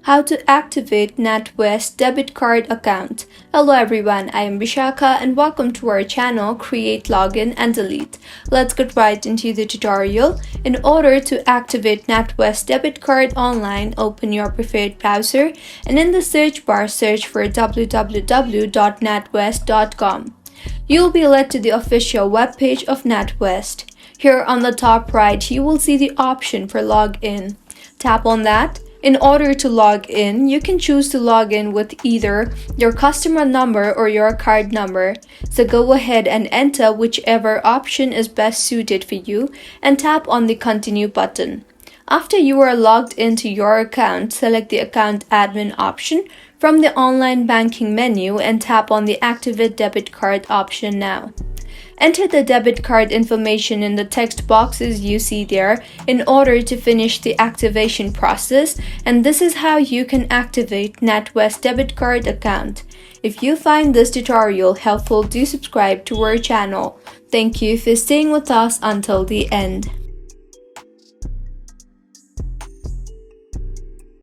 How to activate NatWest Debit Card account. Hello everyone, I am Vishaka and welcome to our channel Create Login and Delete. Let's get right into the tutorial. In order to activate NatWest Debit Card online, open your preferred browser and in the search bar search for www.natwest.com. You'll be led to the official webpage of NatWest. Here on the top right, you will see the option for Login. Tap on that. In order to log in, you can choose to log in with either your customer number or your card number. So go ahead and enter whichever option is best suited for you and tap on the Continue button. After you are logged into your account, select the Account Admin option from the Online Banking menu and tap on the Activate Debit Card option now. Enter the debit card information in the text boxes you see there in order to finish the activation process, and this is how you can activate NatWest Debit Card account. If you find this tutorial helpful, do subscribe to our channel. Thank you for staying with us until the end.